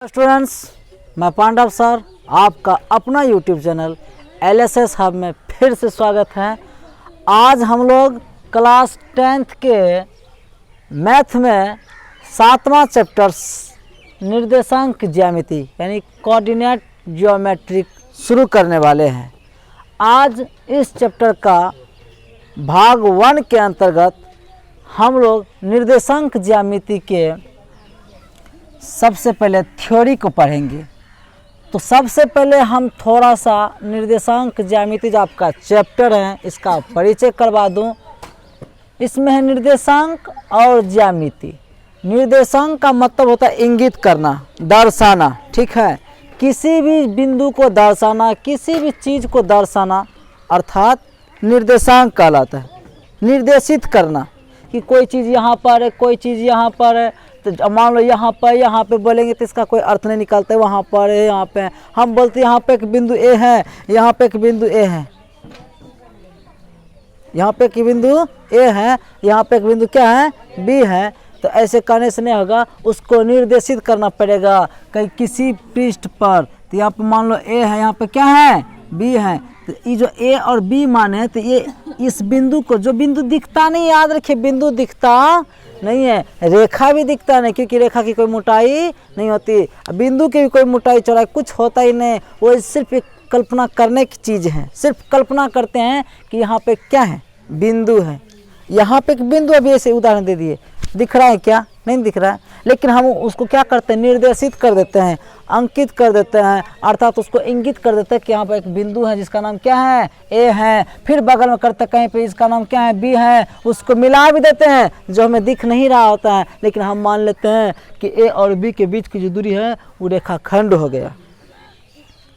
Students, मैं Pandav sir आपका अपना यूट्यूब चैनल LSS हब में फिर से स्वागत है। आज हम लोग क्लास 10th के मैथ में 7वां चैप्टर निर्देशांक ज्यामिति यानी कोऑर्डिनेट ज्योमेट्रिक शुरू करने वाले हैं। आज इस चैप्टर का भाग 1 के अंतर्गत हम लोग निर्देशांक ज्यामिति के सबसे पहले थ्योरी को पढ़ेंगे। तो सबसे पहले हम थोड़ा सा निर्देशांक ज्यामिति जो आपका चैप्टर है इसका परिचय करवा दूं। इसमें है निर्देशांक और ज्यामिति। निर्देशांक का मतलब होता है इंगित करना, दर्शाना, ठीक है। किसी भी बिंदु को दर्शाना, किसी भी चीज़ को दर्शाना अर्थात निर्देशांक कहलाता है। निर्देशित करना कि कोई चीज़ यहाँ पर है, कोई चीज़ यहाँ पर है, तो मान लो यहाँ पे बोलेंगे तो इसका कोई अर्थ नहीं निकलता है। वहाँ पर है, यहाँ पे हम बोलते हैं यहाँ पे एक बिंदु ए है, यहाँ पे एक बिंदु ए है, यहाँ पे एक बिंदु ए है, यहाँ पे एक बिंदु क्या है, बी है। तो ऐसे करने से नहीं होगा, उसको निर्देशित करना पड़ेगा कहीं किसी पृष्ठ पर। तो यहाँ पे मान लो ए है, यहाँ पे क्या है, बी है। तो ये जो ए और बी मान है, तो ये इस बिंदु को, जो बिंदु दिखता नहीं, याद रखिए बिंदु दिखता नहीं है, रेखा भी दिखता नहीं, क्योंकि रेखा की कोई मोटाई नहीं होती, बिंदु की भी कोई मोटाई चौड़ाई कुछ होता ही नहीं। वो सिर्फ एक कल्पना करने की चीज़ है, सिर्फ कल्पना करते हैं कि यहाँ पे क्या है, बिंदु है। यहाँ पे एक बिंदु, अभी ऐसे उदाहरण दे दिए, दिख रहा है क्या, नहीं दिख रहा है, लेकिन हम उसको क्या करते हैं, निर्देशित कर देते हैं, अंकित कर देते हैं, अर्थात उसको इंगित कर देते हैं कि यहाँ पर एक बिंदु है जिसका नाम क्या है, ए है। फिर बगल में करते कहीं पे इसका नाम क्या है, बी है। उसको मिला भी देते हैं जो हमें दिख नहीं रहा होता है, लेकिन हम मान लेते हैं कि ए और बी के बीच की जो दूरी है वो रेखाखंड हो गया।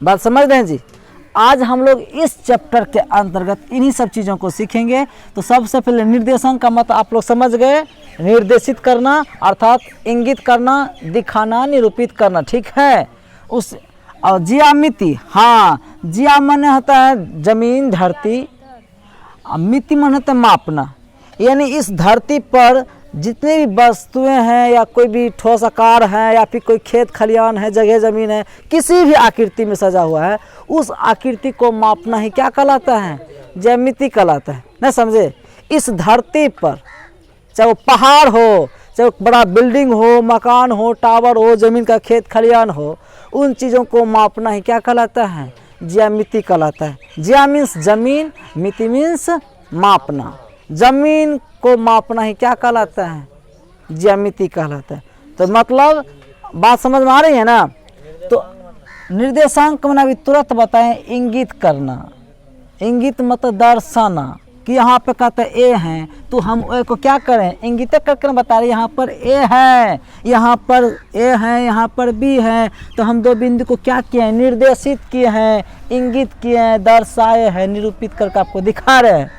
बात समझ रहे हैं जी। आज हम लोग इस चैप्टर के अंतर्गत इन्हीं सब चीज़ों को सीखेंगे। तो सबसे पहले निर्देशांक का मतलब आप लोग समझ गए, निर्देशित करना अर्थात इंगित करना, दिखाना, निरूपित करना, ठीक है। उस और ज्यामिति, हाँ, ज्या माने होता है जमीन, धरती, मिति माने होता है मापना, यानी इस धरती पर जितनी भी वस्तुएं हैं या कोई भी ठोस आकार है या फिर कोई खेत खलियान है, जगह ज़मीन है, किसी भी आकृति में सजा हुआ है, उस आकृति को मापना ही क्या कहलाता है, ज्यामिति कहलाता है। नहीं समझे। इस धरती पर चाहे वो पहाड़ हो, चाहे वो बड़ा बिल्डिंग हो, मकान हो, टावर हो, ज़मीन का खेत खलियान हो, उन चीज़ों को मापना ही क्या कहलाता है, ज्यामिति कहलाता है। ज्या मीन्स जमीन, मिति मीन्स मापना। जमीन को मापना ही क्या कहलाता है, ज्यामिति कहलाता है। तो मतलब बात समझ में आ रही है ना। तो निर्देशांक मैंने अभी तुरंत बताएं, इंगित करना। इंगित मतलब दर्शाना कि यहाँ पे कहते हैं ए है, तो हम ए को क्या करें, इंगित करके बता रहे यहाँ पर ए है, यहाँ पर ए है, यहाँ पर बी है। तो हम दो बिंदु को क्या किए हैं, निर्देशित किए हैं, इंगित किए हैं, दर्शाए हैं, निरूपित करके आपको दिखा रहे हैं।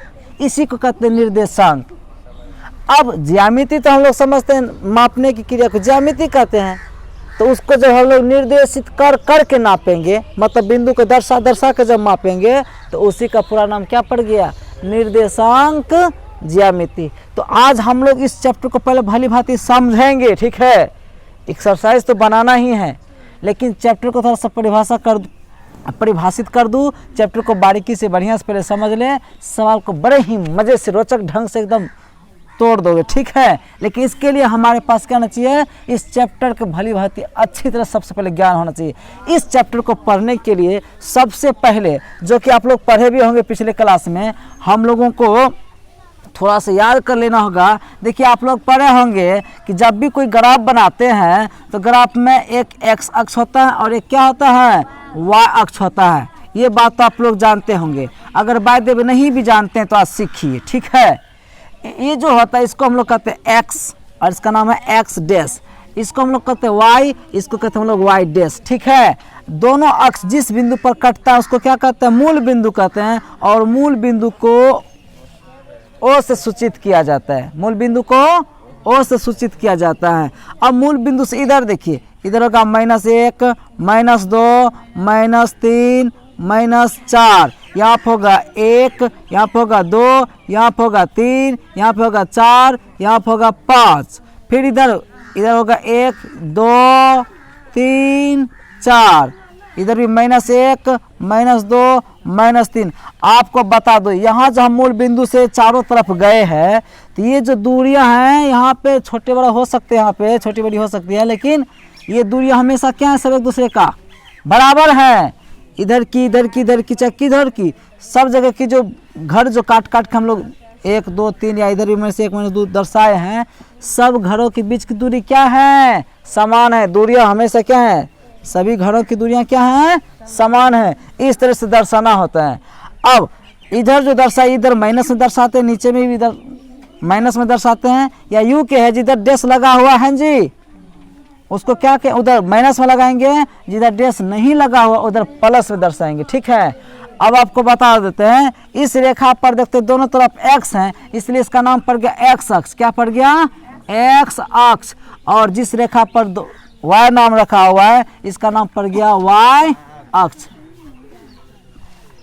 इसी को कहते हैं निर्देशांक। अब ज्यामिति तो हम लोग समझते हैं, मापने की क्रिया को ज्यामिति कहते हैं। तो उसको जब हम लोग निर्देशित कर के नापेंगे, मतलब बिंदु को दर्शा के जब मापेंगे, तो उसी का पूरा नाम क्या पड़ गया, निर्देशांक ज्यामिति। तो आज हम लोग इस चैप्टर को पहले भली भांति समझेंगे, ठीक है। एक्सरसाइज तो बनाना ही है, लेकिन चैप्टर को थोड़ा सा परिभाषित कर दूँ, चैप्टर को बारीकी से बढ़िया से पहले समझ लें, सवाल को बड़े ही मज़े से रोचक ढंग से एकदम तोड़ दोगे, ठीक है। लेकिन इसके लिए हमारे पास क्या होना चाहिए, इस चैप्टर के भली भांति अच्छी तरह सबसे पहले ज्ञान होना चाहिए। इस चैप्टर को पढ़ने के लिए सबसे पहले, जो कि आप लोग पढ़े भी होंगे पिछले क्लास में, हम लोगों को थोड़ा सा याद कर लेना होगा। देखिए आप लोग पढ़े होंगे कि जब भी कोई ग्राफ बनाते हैं तो ग्राफ में एक एक्स अक्ष होता है और एक क्या होता है, वाई अक्ष होता है। ये बात तो आप लोग जानते होंगे। अगर बाय द वे नहीं भी जानते हैं तो आज सीखिए, ठीक है। ये जो होता है इसको हम लोग कहते हैं एक्स, और इसका नाम है एक्स डैश। इसको हम लोग कहते हैं वाई, इसको कहते हैं हम लोग वाई डैश, ठीक है। दोनों अक्ष जिस बिंदु पर कटता है उसको क्या कहते हैं, मूल बिंदु कहते हैं। और मूल बिंदु को ओ से सूचित किया जाता है, मूल बिंदु को ओ से सूचित किया जाता है। अब मूल बिंदु से इधर देखिए, इधर होगा -1, -2, -3, -4, यहाँ पर होगा 1, यहाँ पर होगा 2, यहाँ पर होगा 3, यहाँ पर होगा 4, यहाँ पर होगा 5। फिर इधर होगा 1, 2, 3 4, इधर भी -1 -2 -3। आपको बता दो यहाँ जो हम मूल बिंदु से चारों तरफ गए हैं तो ये जो दूरियां हैं यहाँ पे छोटे बड़ा हो सकते हैं, यहाँ पे छोटी बड़ी हो सकती है, लेकिन ये दूरियां हमेशा क्या है, सब एक दूसरे का बराबर है। इधर की इधर की इधर की चाहे किधर की, सब जगह की जो घर जो काट काट के हम लोग 1 2 3 या इधर भी -1 -2 दर्शाए हैं, सब घरों के बीच की दूरी क्या है, समान है। दूरियां हमेशा क्या है, सभी घरों की दूरियां क्या हैं, समान है। इस तरह से दर्शाना होता है। अब इधर जो दर्शाए, इधर माइनस में दर्शाते हैं, नीचे में भी इधर माइनस में दर्शाते हैं, या यू के है जिधर डैश लगा हुआ है जी उसको क्या के उधर माइनस में लगाएंगे, जिधर डैश नहीं लगा हुआ उधर प्लस में दर्शाएंगे। ठीक है, अब आपको बता देते हैं, इस रेखा पर देखते हैं दोनों तरफ x है, इसलिए इसका नाम पड़ गया x अक्ष। क्या पड़ गया, x अक्ष। और जिस रेखा पर y नाम रखा हुआ है इसका नाम पड़ गया y अक्ष।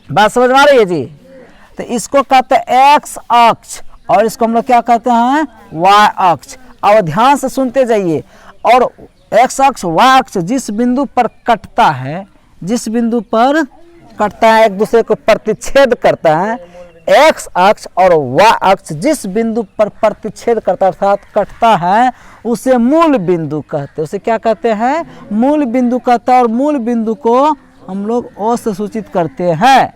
बात समझ में आ रही है जी। तो इसको कहते हैं x अक्ष और इसको हम लोग क्या कहते हैं, y अक्ष। अब ध्यान से सुनते जाइए। और x अक्ष y अक्ष जिस बिंदु पर कटता है, जिस बिंदु पर कटता है, एक दूसरे को प्रतिच्छेद करता है, x अक्ष और y अक्ष जिस बिंदु पर प्रतिच्छेद करता है अर्थात कटता है, उसे मूल बिंदु कहते हैं। उसे क्या कहते हैं, मूल बिंदु कहता है। और मूल बिंदु को हम लोग ओ से सूचित करते हैं।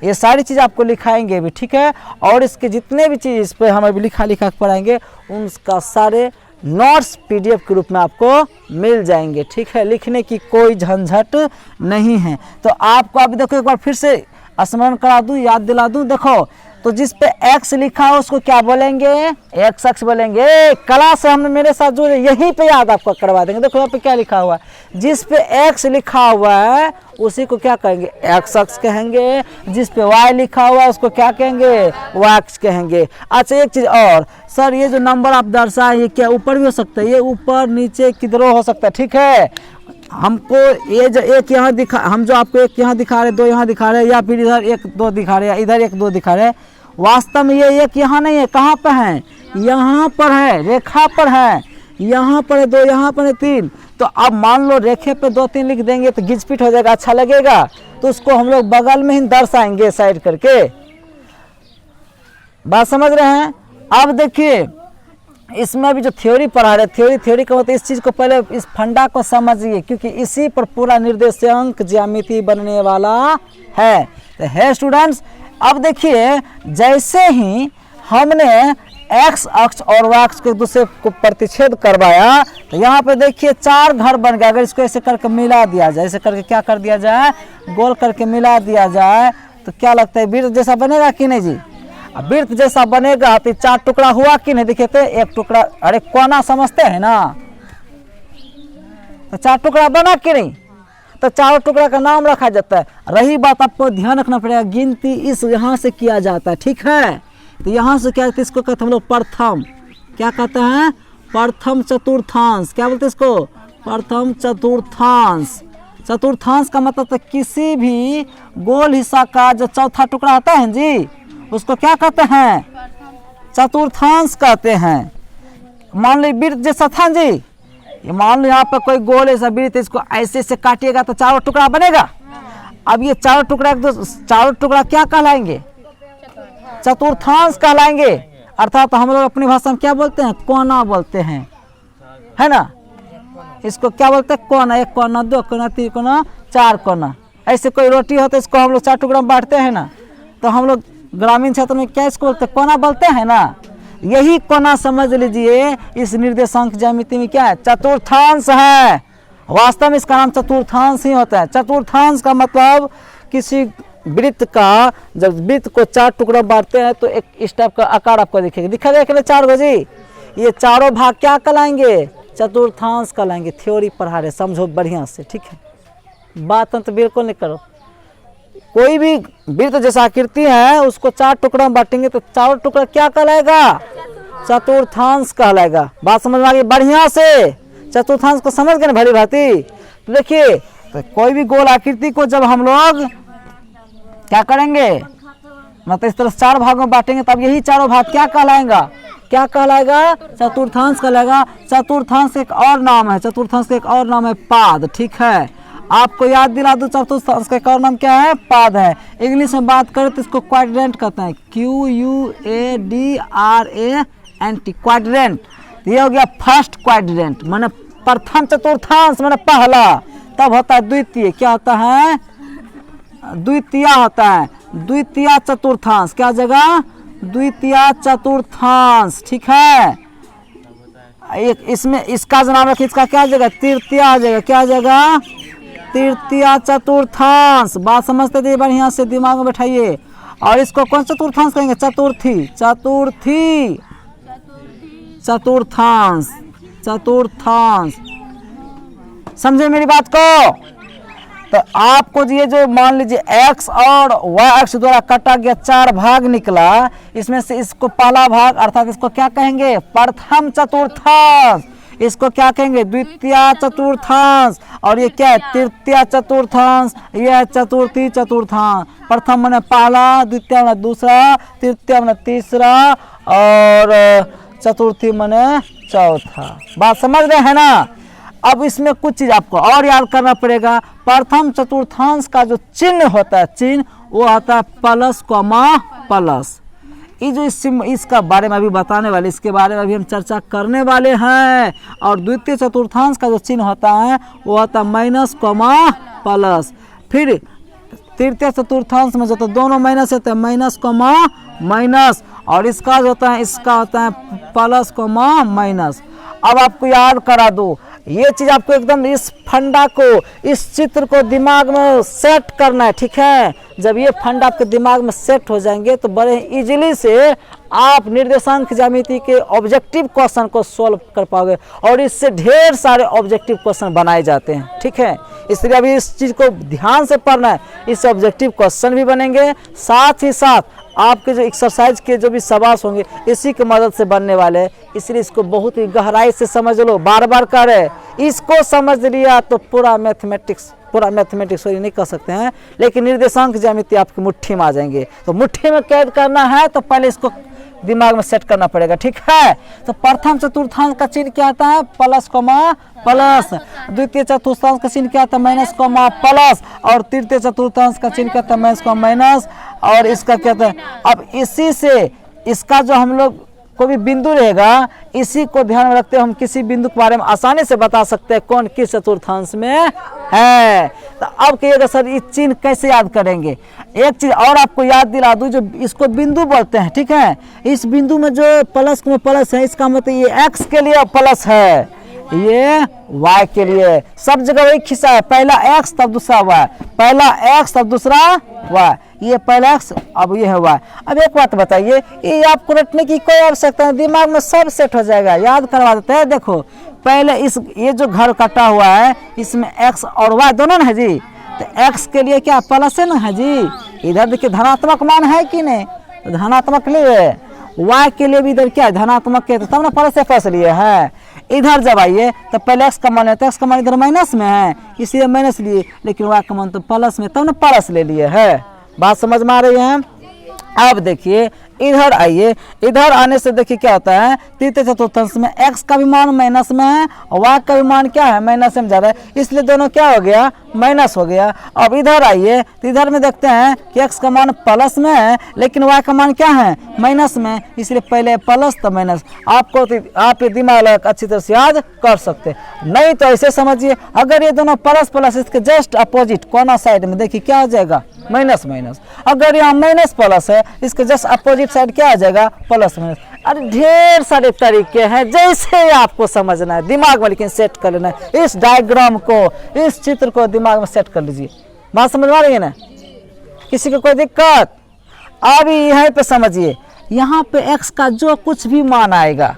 ये सारी चीज़ आपको लिखाएंगे भी, ठीक है। और इसके जितने भी चीज़ इस पर हम अभी लिखा पढ़ाएंगे उनका सारे नोट्स पीडीएफ के रूप में आपको मिल जाएंगे। ठीक है, लिखने की कोई झंझट नहीं है। तो आपको अभी देखो एक बार फिर से स्मरण करा दूं, याद दिला दूं। देखो तो जिस पे x लिखा हो उसको क्या बोलेंगे, x अक्ष बोलेंगे। कला से हमने मेरे साथ जुड़े, यहीं पे याद आपको करवा देंगे। देखो यहाँ पे क्या लिखा हुआ है, जिस पे x लिखा हुआ है उसी को क्या कहेंगे, x अक्ष कहेंगे। जिस पे y लिखा हुआ है उसको क्या कहेंगे, y अक्ष कहेंगे। अच्छा एक चीज और, सर ये जो नंबर आप दर्शाए ये क्या ऊपर भी हो सकता है, ये ऊपर नीचे किधरों हो सकता है। ठीक है, हमको ये जो एक यहाँ दिखा, हम जो आपको एक यहाँ दिखा रहे, 2 यहाँ दिखा रहे, या फिर इधर 1 2 दिखा रहे, इधर 1 2 दिखा रहे, वास्तव में ये एक यहाँ नहीं है, कहाँ पर है, यहाँ पर है, रेखा पर है। यहाँ पर है 2, यहाँ पर है 3। तो अब मान लो रेखे पे 2 3 लिख देंगे तो घिचपिट हो जाएगा, अच्छा लगेगा। तो उसको हम लोग बगल में ही दर्शाएंगे साइड करके। बात समझ रहे हैं। अब देखिए इसमें भी जो थ्योरी पढ़ा रहे, थ्योरी का मतलब इस चीज़ को पहले इस फंडा को समझिए, क्योंकि इसी पर पूरा निर्देशांक ज्यामिति बनने वाला है। तो है स्टूडेंट्स, अब देखिए जैसे ही हमने x अक्ष और y अक्ष को एक दूसरे को प्रतिच्छेद करवाया तो यहाँ पे देखिए 4 घर बन गया। अगर इसको ऐसे करके मिला दिया जाए, ऐसे करके क्या कर दिया जाए, गोल करके मिला दिया जाए तो क्या लगता है, वृत्त जैसा बनेगा कि नहीं जी। अब वृत्त जैसा बनेगा तो 4 टुकड़ा हुआ कि नहीं, देखिए तो एक टुकड़ा, अरे कोना समझते हैं ना, तो 4 टुकड़ा बना कि नहीं, तो 4 टुकड़ा का नाम रखा जाता है। रही बात आपको ध्यान रखना पड़ेगा, गिनती इस यहाँ से किया जाता है। ठीक है, तो यहाँ से क्या कहते हैं, इसको कहते हैं हम लोग प्रथम, क्या कहते हैं, प्रथम चतुर्थांश। क्या बोलते हैं इसको, प्रथम चतुर्थांश। चतुर्थांश का मतलब तो किसी भी गोल हिस्सा का जो चौथा टुकड़ा होता है जी उसको क्या कहते हैं, चतुर्थांश कहते हैं। मान लो वृत्त जैसा था जी, ये मान लो यहाँ पर कोई गोल ऐसा वृत्त, इसको ऐसे से काटिएगा तो 4 टुकड़ा बनेगा। अब ये 4 टुकड़ा, 4 टुकड़ा क्या कहलाएंगे, चतुर्थांश कहलाएंगे। अर्थात हम लोग अपनी भाषा में क्या बोलते हैं, कोना बोलते हैं, है ना। इसको क्या बोलते हैं, कोना। 1 कोना, 2 कोना, 3 कोना, 4 कोना। ऐसे कोई रोटी होता है इसको हम लोग 4 टुकड़ा में बांटते हैं ना, तो हम लोग ग्रामीण क्षेत्र में क्या इसको बोलते हैं, कोना बोलते हैं ना। यही कोना समझ लीजिए इस निर्देशांक ज्यामिति में क्या है, चतुर्थांश है। वास्तव में इसका नाम चतुर्थांश ही होता है। चतुर्थांश का मतलब किसी वृत्त का, जब वृत्त को 4 टुकड़ा बांटते हैं तो एक इस टाइप का आकार आपको दिखेगा, दिखेगा कि 4 गो जी। ये चारों भाग क्या कहलाएंगे, चतुर्थांश कहलाएंगे। थ्योरी पढ़ा रहे, समझो बढ़िया से। ठीक है, बात तो बिल्कुल नहीं करो। कोई भी वृत्त जैसा आकृति है उसको 4 टुकड़ा में बांटेंगे तो 4 टुकड़ा क्या कहलाएगा, चतुर्थांश कहलाएगा। बात समझ में आ गई बढ़िया से। चतुर्थांश को समझ गए ना भली भांति। तो देखिए तो कोई भी गोल आकृति को जब हम लोग क्या करेंगे, मतलब इस तरह 4 भागों में बांटेंगे तब यही चारों भाग क्या कहलाएगा, क्या कहलाएगा? चतुर्थांश कहलाएगा। चतुर्थांश का एक और नाम है, चतुर्थांश का एक और नाम है पाद। ठीक है, आपको याद दिला दो, चतुर्थांश का एक और नाम क्या है? पाद है। इंग्लिश में बात करें तो इसको क्वाड्रेंट कहते हैं, QUADRANT, क्वाड्रेंट। ये हो गया फर्स्ट क्वाड्रेंट, माने प्रथम चतुर्थांश माने पहला। तब होता है द्वितीय, क्या होता है? द्वितीय होता है, द्वितीय चतुर्थांश। क्या जगह? द्वितीय चतुर्थांश। ठीक है, एक इसमें इसका जो नाम रखिए, इसका क्या जगह? तृतीय जगह। क्या जगह? तृतीय चतुर्थांश। बात समझते थे, बढ़िया से दिमाग में बैठाइए। और इसको कौन चतुर्थांश कहेंगे? चतुर्थी, चतुर्थी, चतुर्थांश, चतुर्थांश। समझे मेरी बात को? तो आपको ये जो मान लीजिए x और y अक्ष द्वारा काटा गया 4 भाग निकला, इसमें से इसको पहला भाग अर्थात इसको क्या कहेंगे? प्रथम चतुर्थांश। इसको क्या कहेंगे? द्वितीय चतुर्थांश। और ये क्या है? तृतीय चतुर्थांश। यह है चतुर्थी चतुर्थांश। प्रथम माने पहला, द्वितीय माने दूसरा, तृतीय माने तीसरा और चतुर्थी माने चौथा। बात समझ रहे हैं ना? अब इसमें कुछ चीज आपको और याद करना पड़ेगा। प्रथम चतुर्थांश का जो चिन्ह होता है, चिन्ह वो होता है प्लस कॉमा प्लस। ये जो इसका बारे में अभी बताने वाले, इसके बारे में अभी हम चर्चा करने वाले हैं। और द्वितीय चतुर्थांश का जो चिन्ह होता है वो होता है माइनस कॉमा प्लस। फिर तृतीय चतुर्थांश में जो तो दोनों माइनस होते हैं, माइनस कॉमा माइनस। और इसका जो होता है, इसका होता है प्लस कॉमा माइनस। अब आपको याद करा दो, ये चीज आपको एकदम इस फंडा को, इस चित्र को दिमाग में सेट करना है। ठीक है, जब ये फंडा आपके दिमाग में सेट हो जाएंगे तो बड़े इजीली से आप निर्देशांक ज्यामिति के ऑब्जेक्टिव क्वेश्चन को सॉल्व कर पाओगे। और इससे ढेर सारे ऑब्जेक्टिव क्वेश्चन बनाए जाते हैं। ठीक है, इसलिए अभी इस चीज को ध्यान से पढ़ना है। इससे ऑब्जेक्टिव क्वेश्चन भी बनेंगे, साथ ही साथ आपके जो एक्सरसाइज के जो भी सवाल होंगे इसी की मदद से बनने वाले हैं। इसलिए इसको बहुत ही गहराई से समझ लो, बार बार करे। इसको समझ लिया तो पूरा मैथमेटिक्स नहीं कर सकते हैं, लेकिन निर्देशांक ज्यामिति आपकी मुट्ठी में आ जाएंगे। तो मुट्ठी में कैद करना है तो पहले इसको दिमाग में सेट करना पड़ेगा। ठीक है, तो प्रथम चतुर्थांश का चिन्ह क्या आता है? Plus comma plus. द्वितीय चतुर्थांश का चिन्ह क्या आता है? Minus comma plus. और तृतीय चतुर्थांश का चिन्ह क्या आता है? Minus comma minus. और इसका क्या आता है? अब इसी से इसका जो हम लोग कोई भी बिंदु रहेगा, इसी को ध्यान में रखते हुए हम किसी बिंदु के बारे में आसानी से बता सकते हैं कौन किस चतुर्थांश में है। तो अब कहिएगा सर ये चिन्ह कैसे याद करेंगे? एक चीज और आपको याद दिला दूं, जो इसको बिंदु बोलते हैं। ठीक है, इस बिंदु में जो प्लस में प्लस है, इसका मतलब ये x के लिए प्लस है, ये y के लिए। सब जगह वही खिस्सा है, पहला x तब दूसरा y, पहला x तब दूसरा y। ये पहला x, अब ये है y। अब एक बात बताइए, ये आपको रटने की कोई आवश्यकता नहीं, दिमाग में सब सेट हो जाएगा। याद करवा देते हैं। देखो पहले ये जो घर कटा हुआ है इसमें x और y दोनों है जी। तो x के लिए क्या प्लस है ना है जी। इधर देखिए धनात्मक मान है कि नहीं, तो धनात्मक लिए। y के लिए भी इधर क्या है? धनात्मक के, तो तब ना प्लस से प्लस लिए है। इधर जब आइए तो पहले x का मान है, तो x का मान इधर माइनस में है इसलिए माइनस लिए, लेकिन y का मान तो प्लस में, तब ना प्लस ले लिए है। बात समझ में आ रही है? अब देखिए इधर आइए, इधर आने से देखिए क्या होता है? तृतीय चतुर्थांश में x का भी मान माइनस में है और y का भी मान क्या है? माइनस में जा रहा है, इसलिए दोनों क्या हो गया? माइनस हो गया। अब इधर आइए तो इधर में देखते हैं कि x का मान प्लस में है लेकिन y का मान क्या है? माइनस में, इसलिए पहले प्लस तो माइनस। आप ये दिमाग लगा अच्छी तरह से याद कर सकते। नहीं तो ऐसे समझिए, अगर ये दोनों प्लस प्लस, इसके जस्ट अपोजिट कोना साइड में देखिए क्या हो जाएगा? Minus minus. अगर यहाँ माइनस प्लस है, इसके जस्ट अपोजिट साइड क्या आ जाएगा? Plus minus. अरे ढेर सारे तरीके हैं, जैसे आपको समझना है दिमाग में, लेकिन सेट कर लेना है। इस डायग्राम को, इस चित्र को दिमाग में सेट कर लीजिए। बात समझ में आ रही है ना? किसी को कोई दिक्कत? अब यहीं पे समझिए, यहाँ पे x का जो कुछ भी मान आएगा,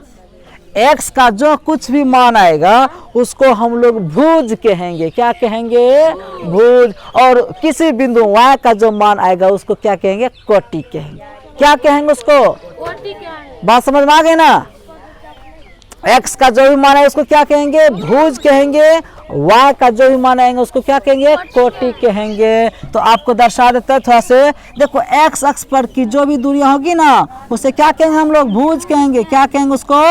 x का जो कुछ भी मान आएगा उसको हम लोग भुज कहेंगे। क्या कहेंगे? भुज। और किसी बिंदु y का जो मान आएगा उसको क्या कहेंगे? कोटि कहेंगे। क्या कहेंगे उसको? कोटि। बात समझ में आ गई ना? x का जो भी मान है उसको क्या कहेंगे? भुज कहेंगे। y का जो भी मान आएंगे उसको क्या कहेंगे, कोटि कहेंगे। तो आपको दर्शा देते हैं थोड़ा से, देखो x अक्ष पर की जो भी दूरियां होगी ना उसे क्या कहेंगे हम लोग, भुज कहेंगे। क्या कहेंगे उसको,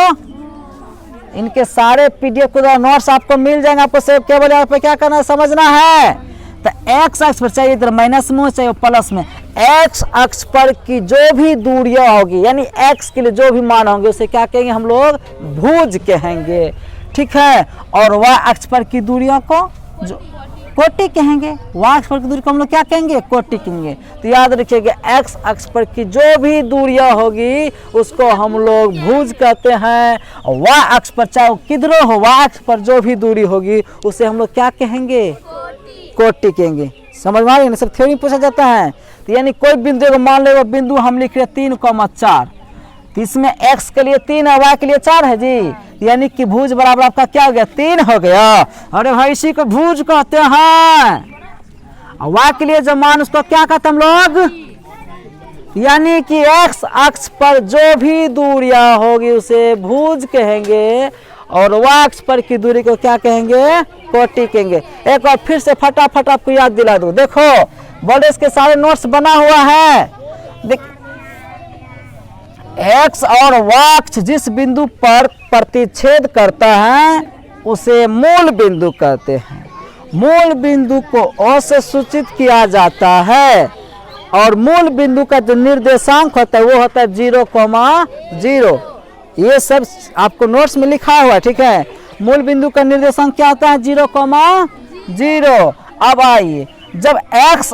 इनके सारे पीडीएफ को नोट्स आपको मिल जाएंगे, आपको सेव केवल यहाँ पे क्या करना है, समझना है। तो x अक्ष पर चाहिए इधर माइनस में, चाहिए प्लस में, x अक्ष पर की जो भी दूरियां होगी यानी x के लिए जो भी मान होंगे उसे क्या कहेंगे हम लोग, भुज कहेंगे, ठीक है। और y अक्ष पर की दूरियों को जो कोटि कहेंगे, y अक्ष पर की दूरी को हम लोग क्या कहेंगे, कोटि कहेंगे। तो याद रखिएगा x अक्ष पर की जो भी दूरियां होगी उसको हम लोग भुज कहते हैं, और y अक्ष पर चाहे किधरों हो, y अक्ष पर जो भी दूरी होगी उसे हम लोग क्या कहेंगे, कोटि कहेंगे। समझ में आ रही है, सब थ्योरी पूछा जाता है। तो यानी कोई बिंदु को मान लो, वो बिंदु हम लिख रहे 3,4, तो इसमें x के लिए 3 है, y के लिए 4 है जी, यानी कि भुज बराबर आपका क्या हो गया, 3 हो गया। अरे भाई इसी को भुज कहते हैं। y के लिए जो मान उसको क्या कहते हम लोग, यानी कि x अक्ष पर जो भी दूरियां होगी उसे भुज कहेंगे, और y अक्ष पर की दूरी को क्या कहेंगे, कोटि कहेंगे। एक बार फिर से फटाफट आपको याद दिला दूं, देखो बोर्ड के सारे नोट्स बना हुआ है। देख, x और y अक्ष जिस बिंदु पर प्रतिच्छेद करता है उसे मूल बिंदु कहते हैं। मूल बिंदु को O से सूचित किया जाता है, और मूल बिंदु का जो निर्देशांक होता है वो होता है 0,0। ये सब आपको नोट्स में लिखा हुआ है, ठीक है। मूल बिंदु का निर्देशांक क्या होता है, 0,0। अब आइए, जब x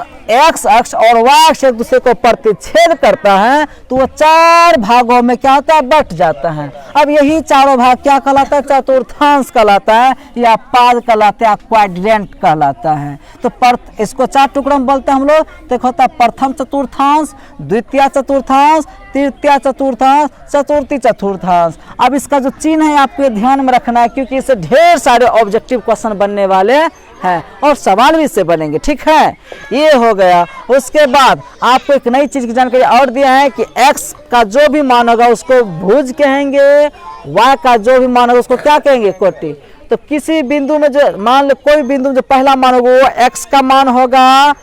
अक्ष और y अक्ष एक दूसरे को प्रतिच्छेद करता है तो वो 4 भागों में क्या होता है, बट जाता है। अब यही चारों भाग क्या कहलाता है, चतुर्थांश कहलाता है, या पाद कहलाता है, क्वाड्रेंट कहलाता है। तो इसको 4 टुकड़ों में बोलते हैं हम लोग। तो एक होता है प्रथम चतुर्थांश, द्वितीय चतुर्थांश, तृतीय चतुर्थांश, चतुर्थी चतुर्थांश। अब इसका जो चिन्ह है आपको ध्यान में रखना है, क्योंकि इससे ढेर सारे ऑब्जेक्टिव क्वेश्चन बनने वाले हैं और सवाल भी इससे बनेंगे, ठीक है। ये हो गया। उसके बाद आपको एक नई चीज की जानकारी और दिया है कि x का जो भी मान होगा उसको भुज कहेंगे, y का जो भी मान होगा उसको क्या कहेंगे, कोटि। तो किसी बिंदु में जो मान लो, कोई बिंदु में जो पहला मान होगा वो x का मान होगा,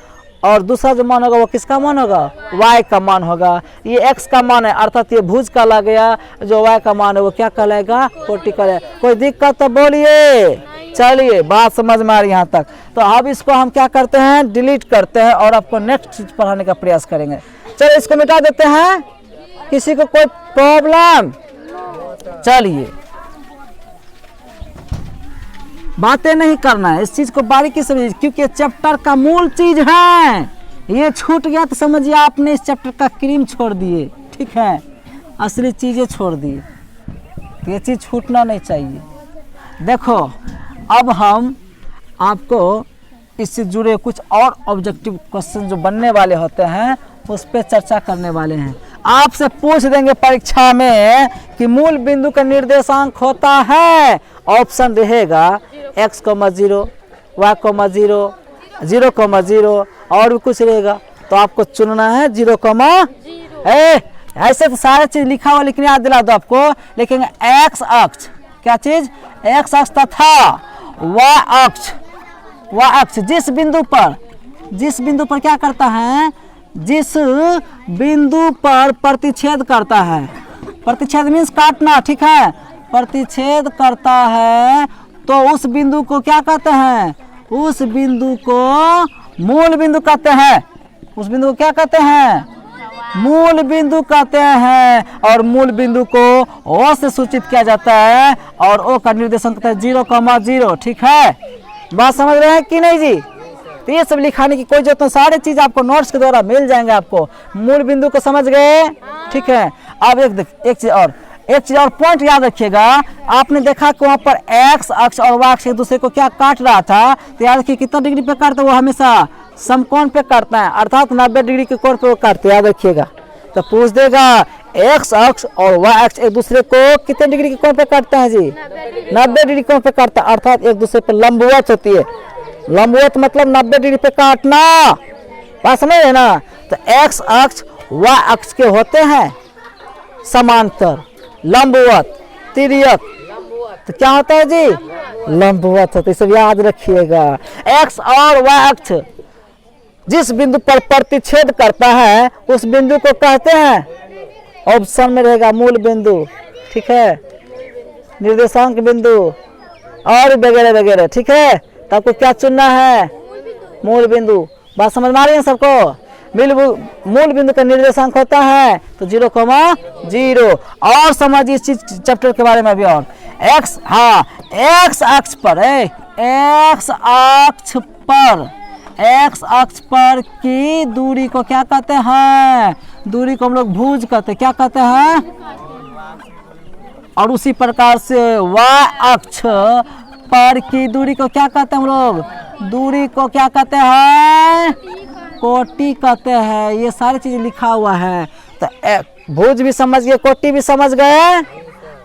और दूसरा जो मान होगा वो किसका मान होगा, y का मान होगा। ये x का मान है अर्थात ये भुज कहला गया, जो y का मान है वो क्या कहलाएगा, कोटि कहलाएगा। कोई दिक्कत तो बोलिए। चलिए बात समझ में आ रही यहाँ तक। तो अब इसको हम क्या करते हैं, डिलीट करते हैं और आपको नेक्स्ट चीज पढ़ाने का प्रयास करेंगे। चलिए इसको मिटा देते हैं, किसी को कोई प्रॉब्लम। चलिए बातें नहीं करना है, इस चीज को बारीकी से समझिए, क्योंकि चैप्टर का मूल चीज है। ये छूट गया तो समझिए आपने इस चैप्टर का क्रीम छोड़ दिए, ठीक है, असली चीजें छोड़ दी। तो ये चीज छूटना नहीं चाहिए। देखो अब हम आपको इससे जुड़े कुछ और ऑब्जेक्टिव क्वेश्चन जो बनने वाले होते हैं उस पर चर्चा करने वाले हैं। आपसे पूछ देंगे परीक्षा में कि मूल बिंदु का निर्देशांक होता है, ऑप्शन रहेगा x, 0, y, 0, 0,0 और भी कुछ रहेगा। तो आपको चुनना है 0,0। ऐसे तो सारे चीज लिखा हुआ, लेकिन याद दिला दो आपको, लेकिन x अक्ष क्या चीज, x अक्ष तथा y अक्ष जिस बिंदु पर क्या करता है, जिस बिंदु पर प्रतिच्छेद करता है, प्रतिच्छेद मीन्स काटना, ठीक है, प्रतिच्छेद करता है तो उस बिंदु को क्या कहते हैं, उस बिंदु को मूल बिंदु कहते हैं। उस बिंदु को क्या कहते हैं, मूल बिंदु कहते हैं। और मूल बिंदु को O से सूचित किया जाता है, और O का निर्देशांक होता है 0,0, ठीक है। बात समझ रहे हैं कि नहीं जी। तो ये सब लिखाने की कोई जरूरत नहीं, सारे चीज आपको नोट्स के द्वारा मिल जाएंगे। आपको मूल बिंदु को समझ गए, ठीक है। अब एक चीज और पॉइंट याद रखिएगा। आपने देखा कि वहाँ पर x अक्ष और y अक्ष एक दूसरे को क्या काट रहा था, तो याद रखिए कितना डिग्री पे काटता है, वो हमेशा समकोण पे काटता है, अर्थात 90 डिग्री के कोण पे वो काटते हैं, याद रखिएगा। तो पूछ देगा x अक्ष और y अक्ष एक दूसरे को कितने डिग्री के कोण पे काटते हैं जी, 90 डिग्री कोण पे काटता है, अर्थात एक दूसरे पे लंबवत होती है। लंबवत मतलब 90 डिग्री पे काटना, बात समझ रहे ना। तो x अक्ष y अक्ष के होते हैं समांतर, लंबवत, तिर्यक। तो क्या होता है जी, लंबवत होता है। सब याद रखिएगा। एक्स और वाई अक्ष जिस बिंदु पर प्रतिच्छेद करता है उस बिंदु को कहते हैं, ऑप्शन में रहेगा मूल बिंदु, ठीक है, निर्देशांक बिंदु और वगैरह वगैरह, ठीक है। तो आपको क्या चुनना है, मूल बिंदु। बात समझ में आ रही है सबको। मूल बिंदु का निर्देशांक होता है तो 0,0। और समझिए इस चैप्टर के बारे में भी। और एक्स, हाँ, एक्स अक्ष पर एक्स अक्ष पर की दूरी को क्या कहते हैं, दूरी को हम लोग भुज कहते हैं, क्या कहते हैं। और उसी प्रकार से वाई अक्ष पर की दूरी को क्या कहते हैं हम लोग, दूरी को क्या कहते हैं, कोटि कहते हैं। ये सारी चीज लिखा हुआ है। तो भुज भी समझ गए, कोटि भी समझ गए।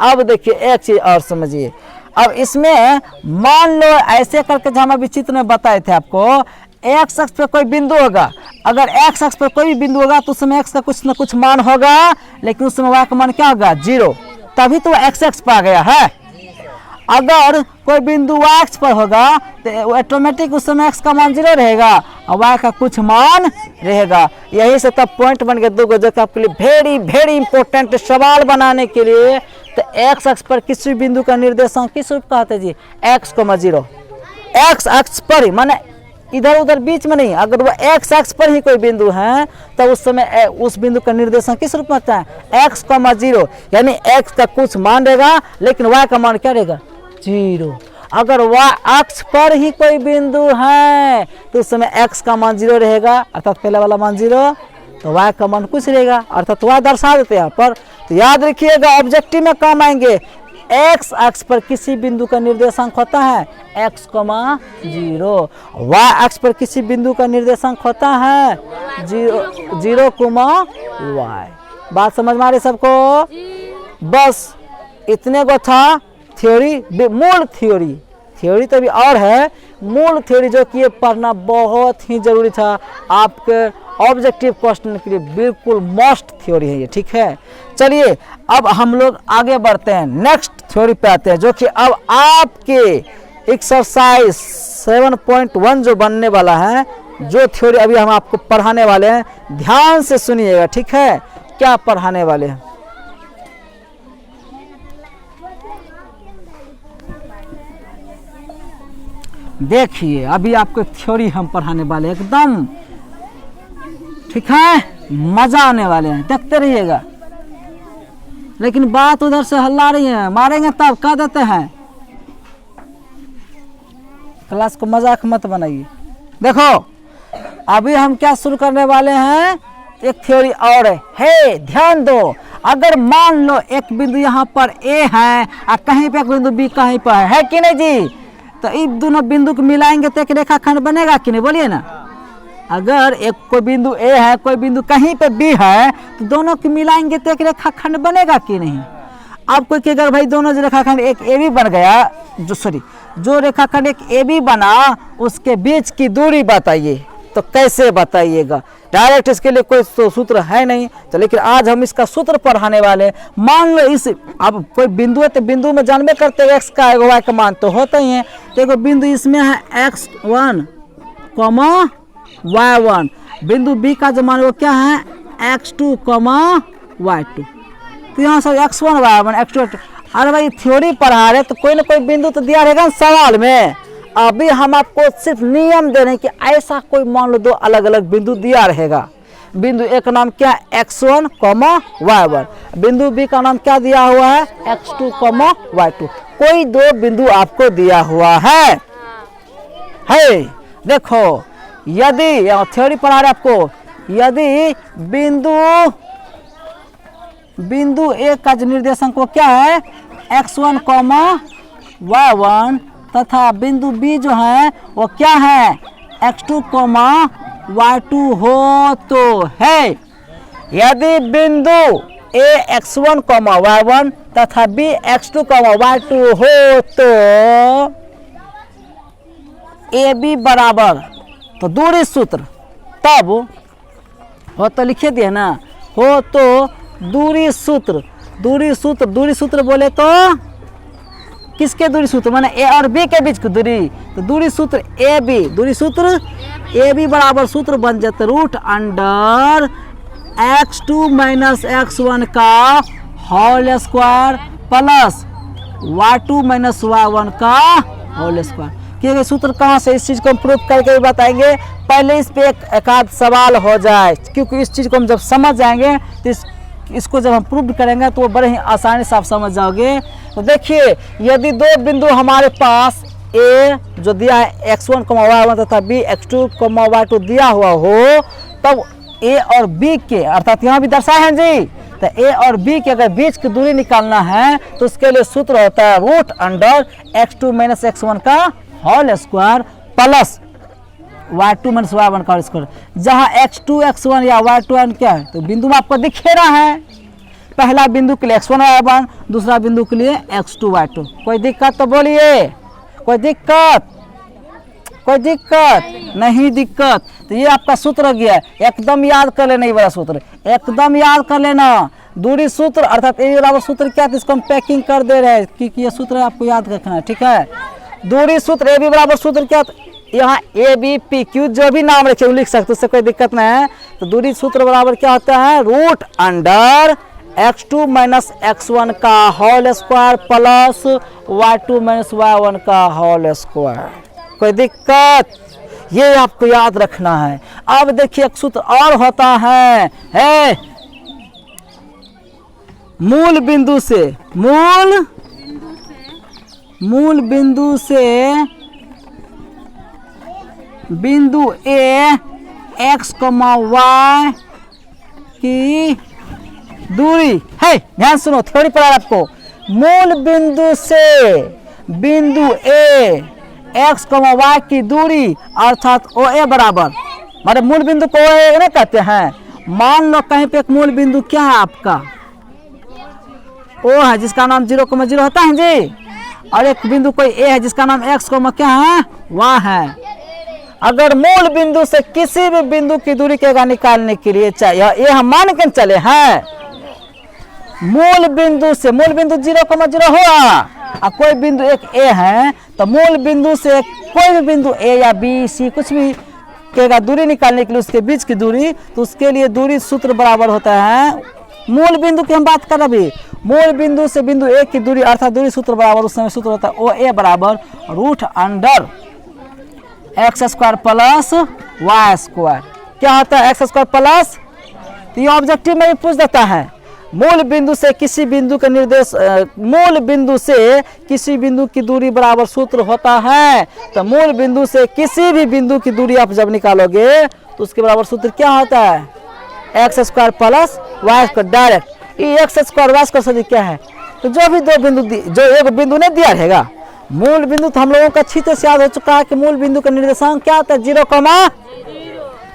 अब देखिए एक चीज और समझिए। अब इसमें मान लो ऐसे करके जो हम अभी चित्र में बताए थे आपको, एक्स अक्ष पर कोई बिंदु होगा, अगर एक्स अक्ष पर कोई भी बिंदु होगा तो उस समय एक्स का कुछ न कुछ मान होगा, लेकिन उस समय वाई का मान क्या होगा, 0, तभी तो एक्स अक्ष पर आ गया है। अगर कोई बिंदु वाई अक्ष पर होगा तो ऑटोमेटिक उस समय एक्स का मान 0 रहेगा और वाई का कुछ मान रहेगा। यही से तब पॉइंट बन गए दो जो कि आपके लिए वेरी वेरी इंपॉर्टेंट सवाल बनाने के लिए। तो एक्स अक्ष पर किसी बिंदु का निर्देशांक किस रूप का होता है जी, x, 0। एक्स अक्ष पर ही, माने इधर उधर बीच में नहीं, अगर वो एक्स अक्ष पर ही कोई बिंदु है तो उस समय उस बिंदु का निर्देशांक किस रूप में होता है, x, 0। यानी x का कुछ मान रहेगा लेकिन y का मान क्या रहेगा, 0। अगर y अक्ष पर ही कोई बिंदु है तो उस समय x का मान 0 रहेगा, अर्थात पहले वाला मान 0, तो y का मान कुछ रहेगा, अर्थात y दर्शा देते हैं यहाँ पर। तो याद रखिएगा, ऑब्जेक्टिव में काम आएंगे। एक्स अक्ष पर किसी बिंदु का निर्देशांक होता है x, 0। y अक्ष पर किसी बिंदु का निर्देशांक होता है 0, y। बात समझ में आ रही सबको। बस इतने को था थ्योरी, मूल थ्योरी तो भी और है, मूल थ्योरी जो कि ये पढ़ना बहुत ही जरूरी था आपके ऑब्जेक्टिव क्वेश्चन के लिए, बिल्कुल मस्ट थ्योरी है ये, ठीक है। चलिए अब हम लोग आगे बढ़ते हैं, नेक्स्ट थ्योरी पे आते हैं, जो कि अब आपके एक्सरसाइज 7.1 जो बनने वाला है, जो थ्योरी अभी हम आपको पढ़ाने वाले हैं, ध्यान से सुनिएगा, ठीक है। क्या पढ़ाने वाले हैं, देखिए अभी आपको थ्योरी हम पढ़ाने वाले एकदम, ठीक है, मजा आने वाले हैं, देखते रहिएगा। लेकिन बात उधर से हल्ला रही है, मारेंगे तब कह देते हैं, क्लास को मजाक मत बनाइए। देखो अभी हम क्या शुरू करने वाले हैं, एक थ्योरी और है, ध्यान दो। अगर मान लो एक बिंदु यहाँ पर A है और कहीं पे एक बिंदु B कहीं पर है कि नहीं जी, तो इन दोनों बिंदु को मिलाएंगे तो एक रेखाखंड बनेगा कि नहीं, बोलिए ना। अगर एक कोई बिंदु A है, कोई बिंदु कहीं पे B है, तो दोनों को मिलाएंगे तो एक रेखाखंड बनेगा कि नहीं। अब कोई अगर भाई दोनों जो रेखाखंड एक AB बन गया, जो रेखाखंड एक AB बना उसके बीच की दूरी बताइए, तो कैसे बताइएगा। डायरेक्ट इसके लिए कोई सूत्र है नहीं, तो लेकिन आज हम इसका सूत्र पढ़ाने वाले। मान लो इस, अब कोई बिंदु है तो बिंदु में जानबे करते हैं x का y का मान तो होता ही है। तो एक बिंदु इसमें है x1, y1, बिंदु B का जो मान वो क्या है x2, y2। तो यहाँ से x1, y1, x2, अरे भाई थ्योरी पढ़ा रहे तो कोई ना कोई बिंदु तो दिया रहेगा सवाल में। अभी हम आपको सिर्फ नियम दे रहे हैं कि ऐसा कोई मान लो दो अलग अलग बिंदु दिया रहेगा। बिंदु ए का नाम क्या है x1, y1, बिंदु बी का नाम क्या दिया हुआ है x2, y2। कोई दो बिंदु आपको दिया हुआ है। देखो यदि थ्योरी पढ़ा रहे आपको, यदि बिंदु ए का जो निर्देशांक वो क्या है x1, y1 तथा बिंदु बी जो है वो क्या है x2, y2 हो तो है। यदि बिंदु a x1, y1 तथा b x2, y2 हो तो ए बी बराबर, तो दूरी सूत्र, तब हो तो लिखे दिए ना, हो तो दूरी सूत्र बोले तो किसके दूरी सूत्र माने ए और बी के बीच की दूरी, तो दूरी सूत्र ए बी, दूरी सूत्र ए बी बराबर सूत्र बन जाते root under x2 minus x1 का whole square plus y2 minus y1 का होल स्क्वायर। क्योंकि सूत्र कहाँ से, इस चीज़ को हम प्रूफ करके बताएंगे। पहले इस पे एक आध सवाल हो जाए, क्योंकि इस चीज़ को हम जब समझ जाएंगे तो इसको जब हम प्रूव करेंगे तो वो बड़े ही आसानी से आप समझ जाओगे। तो देखिए यदि दो बिंदु हमारे पास ए जो दिया है x1, y1 तथा b x2, y2 दिया हुआ हो, तब ए और बी के अर्थात यहाँ भी दर्शाए हैं जी, तो ए और बी के अगर बीच की दूरी निकालना है तो उसके लिए सूत्र होता है root under x2 minus x1 का whole square plus y2 minus y1 का होल स्क्वायर। जहाँ x2 x1 या y2 क्या है, तो बिंदु में आपको दिख रहा है, पहला बिंदु के लिए x1 y1, दूसरा बिंदु के लिए x2 y2। कोई दिक्कत तो बोलिए, कोई दिक्कत, कोई दिक्कत नहीं दिक्कत। तो ये आपका सूत्र गया, एकदम याद कर लेना, ये वाला सूत्र एकदम याद कर लेना। दूरी सूत्र अर्थात ए बराबर सूत्र क्या था, इसको हम पैकिंग कर दे रहे हैं क्योंकि ये सूत्र आपको याद रखना है, ठीक है। दूरी सूत्र ए बी बराबर सूत्र क्या, यहाँ ए बी पी क्यू जो भी नाम रखे वो लिख सकते, उससे कोई दिक्कत नहीं है। तो दूरी सूत्र बराबर क्या होता है root under x2 minus x1 का whole square plus y2 minus y1 का होल स्क्वायर। कोई दिक्कत, ये आपको याद रखना है। अब देखिए एक सूत्र और होता है मूल बिंदु से बिंदु ए x, y की दूरी है, ध्यान सुनो, थ्योरी पढ़ा आपको। मूल बिंदु से बिंदु ए x, y की दूरी अर्थात ओ ए बराबर, मतलब मूल बिंदु को ओ ए नहीं कहते हैं। मान लो कहीं पे एक मूल बिंदु क्या है आपका ओ है जिसका नाम 0,0 होता है जी, और एक बिंदु कोई ए है जिसका नाम x, क्या है y है। अगर मूल बिंदु से किसी भी बिंदु की दूरी के निकालने के लिए चाहिए, ये हम मान के चले हैं, मूल बिंदु से, मूल बिंदु 0,0 हुआ और कोई बिंदु एक ए है, तो मूल बिंदु से कोई भी बिंदु ए या बी सी कुछ भी के दूरी निकालने के लिए उसके बीच की दूरी, तो उसके लिए दूरी सूत्र बराबर होता है, मूल बिंदु की हम बात कर रहे, मूल बिंदु से बिंदु ए की दूरी अर्थात दूरी सूत्र बराबर उस समय सूत्र होता है ओ ए बराबर root under x square plus y square. क्या होता है एक्स स्क्वायर प्लस, तो ये ऑब्जेक्टिव में भी पूछ देता है। मूल बिंदु से किसी बिंदु का निर्देश, मूल बिंदु से किसी बिंदु की दूरी बराबर सूत्र होता है, तो मूल बिंदु से किसी भी बिंदु की दूरी आप जब निकालोगे तो उसके बराबर सूत्र क्या होता है x square plus y square. Direct ये एक्स स्क्वायर वाई स्क्वायर से क्या है, तो जो भी दो बिंदु जो एक बिंदु ने दिया रहेगा, मूल बिंदु तो हम लोगों का अच्छी तरह से याद हो चुका है कि मूल बिंदु का निर्देशांक क्या होता है 0,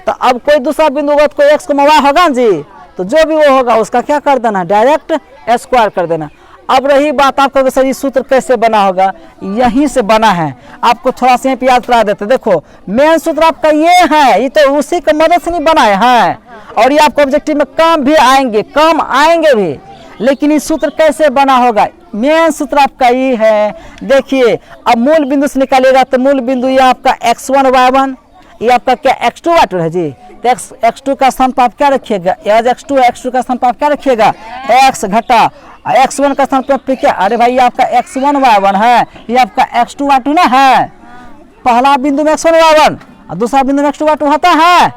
तो अब कोई दूसरा बिंदु होगा तो कोई एक्स वाई होगा जी, तो जो भी वो होगा उसका क्या कर देना डायरेक्ट स्क्वायर कर देना। अब रही बात आपका सर ये सूत्र कैसे बना होगा, यहीं से बना है, आपको थोड़ा सा यहाँ पे याद करा देते। देखो मेन सूत्र आपका ये है, ये तो उसी की मदद से नहीं बनाए हैं, और ये आपको ऑब्जेक्टिव में काम भी आएंगे, काम आएंगे भी, लेकिन इस सूत्र कैसे बना होगा, मेन सूत्र आपका ये है। देखिए अब मूल बिंदु से निकालेगा तो मूल बिंदु ये आपका x1 y1, ये आपका क्या x2 y2 है जी, तो x2 का स्थान पर आप क्या रखिएगा, x2 है, x2 का स्थान पर आप क्या रखिएगा x घटा, x1 का स्थान पर क्या, अरे भाई ये आपका x1 y1 है, ये आपका x2 y2 ना है। पहला बिंदु में x1 y1 और दूसरा बिंदु में x2 y2 होता है,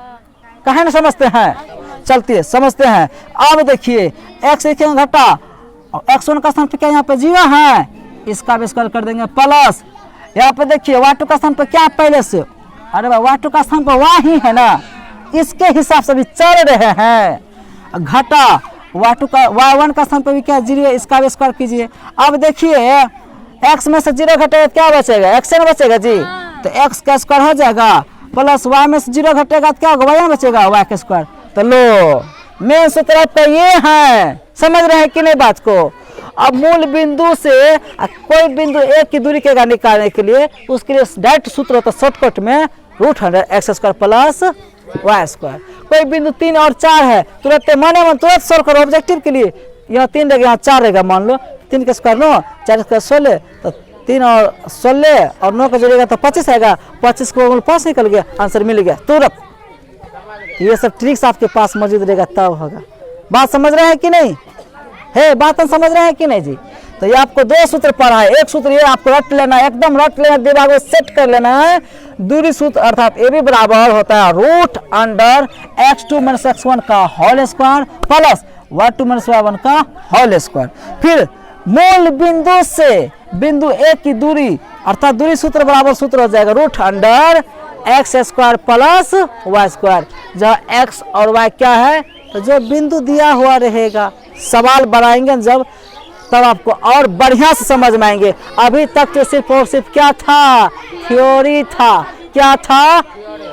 कहे ना समझते हैं, चलते समझते हैं। अब देखिए x घटा x1 का स्थान पर क्या यहाँ पे 0 है, इसका भी स्क्वायर कर देंगे प्लस, यहाँ पे देखिए y2 का स्थान पर क्या पहले से, अरे भाई y2 का स्थान पर y ही है ना, इसके हिसाब से भी चल रहे हैं। घटा y2 का y1 का स्थान पर भी क्या 0 है, इसका भी स्क्वायर कीजिए। अब देखिए x में से 0 घटेगा क्या बचेगा, x न बचेगा जी, तो x का स्क्वायर हो जाएगा प्लस y में से 0 घटेगा तो क्या होगा y बचेगा y का स्क्वायर। तो लो मेन सूत्र आपका ये है, समझ रहे हैं कि नहीं बात को। अब मूल बिंदु से कोई बिंदु एक की दूरी के निकालने के लिए उसके लिए डायरेक्ट सूत्र होता है शॉर्टकट में root under x square plus y square. कोई बिंदु 3 और 4 है, तुरंत मन तुरंत सोल्व करो ऑब्जेक्टिव के लिए, यहाँ 3 रहेगा यहाँ 4 रहेगा, मान लो 3 का स्क्वायर 9, 4 का 16, तो 3 और 16 और 9 का जोड़ेगा तो 25 आएगा। 25 को 5 निकल गया, आंसर मिल गया तुरंत। ये सब ट्रिक्स आपके पास मौजूद रहेगा तब होगा। बात समझ रहे हैं कि नहीं है? बात हम समझ रहे हैं कि नहीं जी? तो ये आपको 2 सूत्र पढ़ा है। एक सूत्र ये आपको रट लेना है, एकदम रट लेना, दिमाग में सेट कर लेना है। दूरी सूत्र अर्थात ए बी बराबर होता है रूट अंडर x2 - x1 का whole square plus y2 - y1 का होल स्क्वायर। फिर मूल बिंदु से बिंदु ए की दूरी अर्थात दूरी सूत्र बराबर सूत्र हो जाएगा root under x square plus y square, जहाँ x और y क्या है तो जो बिंदु दिया हुआ रहेगा। सवाल बनाएंगे जब तब आपको और बढ़िया से समझ में आएंगे। अभी तक तो सिर्फ और सिर्फ क्या था, थ्योरी था। क्या था?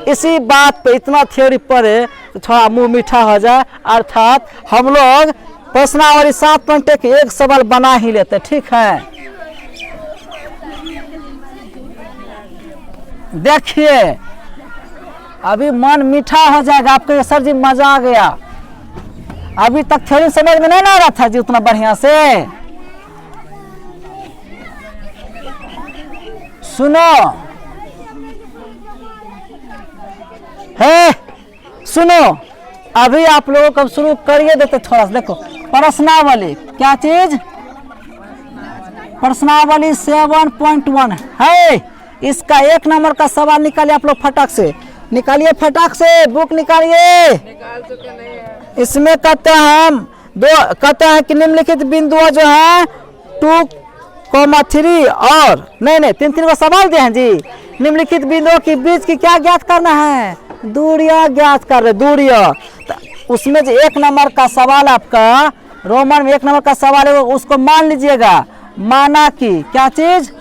इसी बात पे इतना थ्योरी पढ़े तो थोड़ा मुंह मीठा हो जाए। अर्थात हम लोग प्रश्नावली 7.1 के एक सवाल बना ही लेते, ठीक है। देखिए अभी मन मीठा हो जाएगा आपके, सर जी मजा आ गया। अभी तक थ्योरी समझ में नहीं आ रहा था जी उतना बढ़िया से। सुनो है, सुनो अभी आप लोगों को शुरू करिए देते थोड़ा सा। देखो प्रश्नावली, क्या चीज? प्रश्नावली 7.1 है। इसका 1 नंबर का सवाल निकालिए आप लोग फटाक से, निकालिए फटाक से, बुक निकालिए। इसमें कहते हैं कि निम्नलिखित बिंदुओं जो है 2,3 और नहीं 3 का सवाल दिए हैं जी। निम्नलिखित बिंदुओं के बीच की क्या ज्ञात करना है? दूरियां ज्ञात कर रहे, दूरियां। तो उसमें जो 1 नंबर का सवाल आपका रोमन में 1 नंबर का सवाल है उसको मान लीजिएगा। माना कि क्या चीज?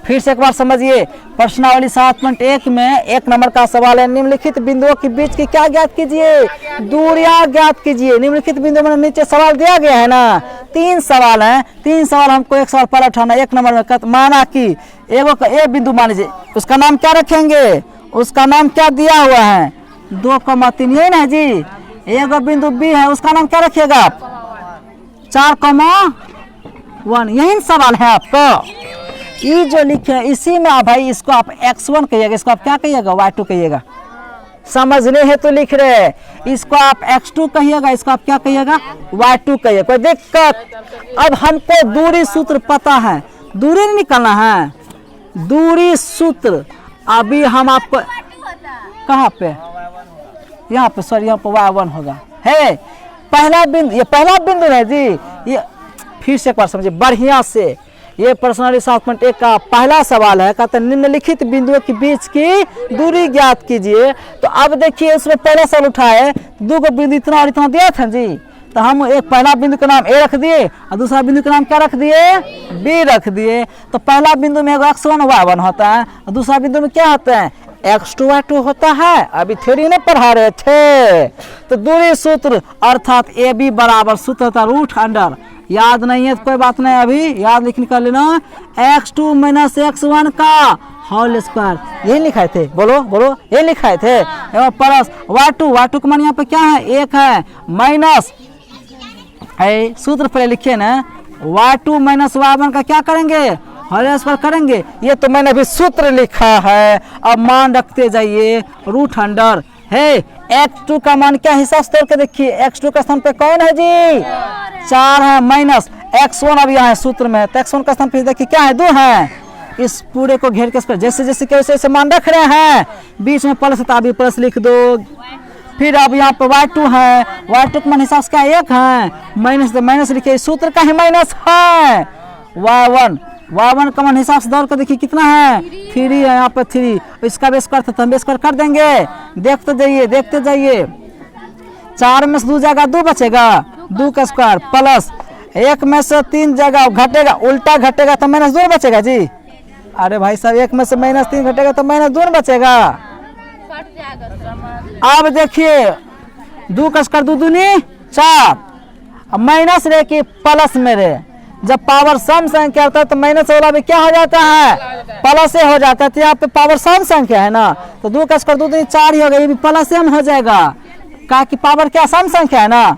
फिर से एक बार समझिए, प्रश्नावली 7.1 में 1 नंबर का सवाल है निम्नलिखित बिंदुओं के बीच की क्या ज्ञात कीजिए? दूरियां ज्ञात कीजिए। निम्नलिखित बिंदुओं में नीचे सवाल दिया गया है ना, 3 सवाल हैं। 3 सवाल हमको एक सवाल पर उठाना। 1 नंबर में माना कि एगो का ए बिंदु मान लीजिए, उसका नाम क्या रखेंगे? उसका नाम क्या दिया हुआ है? 2,3 यही ना जी। एगो बिंदु बी है, उसका नाम क्या रखिएगा आप? 4,1 यही सवाल है आपका। ये जो लिखे इसी में भाई इसको आप x1 कहिएगा, इसको आप क्या कहिएगा? y2 कहिएगा। समझने है तो लिख रहे हैं। इसको आप x2 कहिएगा, इसको आप क्या कहिएगा? y2 कहिएगा। कोई दिक्कत? अब हमको दूरी सूत्र पता है, दूरी नहीं निकालना है। दूरी सूत्र अभी हम आपको कहाँ पे, यहाँ पे सॉरी, यहाँ पे y1 होगा है पहला बिंदु। ये पहला बिंदु है जी। ये फिर से एक बार समझिए बढ़िया से। ये प्रश्नावली 7.1 का पहला सवाल है, कहते हैं निम्नलिखित बिंदुओं के बीच की दूरी ज्ञात कीजिए। तो अब देखिए उसमें पहला सवाल उठा है, 2 को बिंदु इतना और इतना दिया था जी। तो हम एक पहला बिंदु का नाम ए रख दिए और दूसरा बिंदु का नाम क्या रख दिए? बी रख दिए। तो पहला बिंदु में x1 y1 होता है और दूसरा बिंदु में क्या होता है? x2 y2 होता है। अभी थ्योरी नहीं पढ़ा रहे थे। तो दूरी सूत्र अर्थात ए बी बराबर सूत्र होता है रूट अंडर, याद नहीं है तो कोई बात नहीं, अभी याद लिख कर लेना, x2 - x1 का होल स्क्वायर। यही लिखाए थे, बोलो बोलो, ये लिखाए थे। एवं प्लस y2 का मान यहाँ पे क्या है? 1 है। माइनस सूत्र पहले लिखिए ना, y2 - y1 का क्या करेंगे? होल स्क्वायर करेंगे। ये तो मैंने अभी सूत्र लिखा है, अब मान रखते जाइए रूट अंडर है। x2 का मान क्या हिसाब से तोड़ के देखिए, x2 का स्थान पे कौन है जी? 4 है। माइनस x1 अब यहाँ है सूत्र में, तो x1 का स्थान पे देखिए क्या है? 2 है। इस पूरे को घेर के जैसे जैसे कैसे मान रख रहे हैं, बीच में प्लस है अभी प्लस लिख दो। फिर अब यहाँ पे y2 है, y2 का मान हिसाब से क्या 1 है। माइनस तो माइनस लिखिए, सूत्र का ही माइनस है। y1 का मान हिसाब से दौड़ कर देखिए कितना है? 3 है। यहाँ पे 3, इसका बेस करते तो हम बेस कर देंगे। देखते जाइए 4 में से 2 जाएगा 2 बचेगा, 2 का स्क्वायर प्लस 1 में से 3 जगह घटेगा, उल्टा घटेगा तो -2 बचेगा जी। अरे भाई साहब 1 में से -3 घटेगा तो -2 बचेगा। अब देखिए 2 का स्क्वायर 2 दूनी 4, माइनस रहे कि प्लस में रहे। जब पावर सम संख्या होता है तो माइनस वाला भी क्या हो जाता है? प्लस से हो जाता है। तो यहाँ पे पावर सम संख्या है ना, तो 2 का स्क्वायर 2 दूनी 4 ही होगा, ये भी प्लस एम हो जाएगा। कहा कि पावर क्या सम संख्या है ना।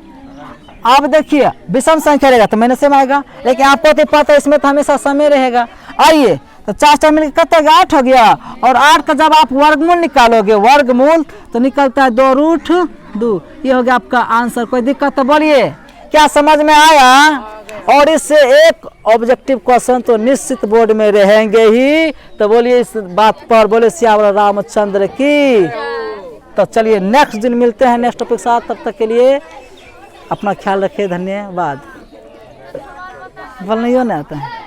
अब देखिए विषम संख्या रहेगा तो माइनस में आएगा, लेकिन आपको तो पता है इसमें तो हमेशा समय रहेगा। आइए तो 4 मिलकर कितना 8 हो गया, और 8 का जब आप वर्गमूल निकालोगे, वर्गमूल तो निकलता है 2√2। ये हो गया आपका आंसर। कोई दिक्कत तो बोलिए, क्या समझ में आया? और इससे एक ऑब्जेक्टिव क्वेश्चन तो निश्चित बोर्ड में रहेंगे ही। तो बोलिए इस बात पर बोले श्यामला रामचंद्र की। तो चलिए नेक्स्ट दिन मिलते हैं नेक्स्ट टॉपिक के साथ। तब तक के लिए अपना ख्याल रखिए, धन्यवाद। बोल नहीं होना आता है।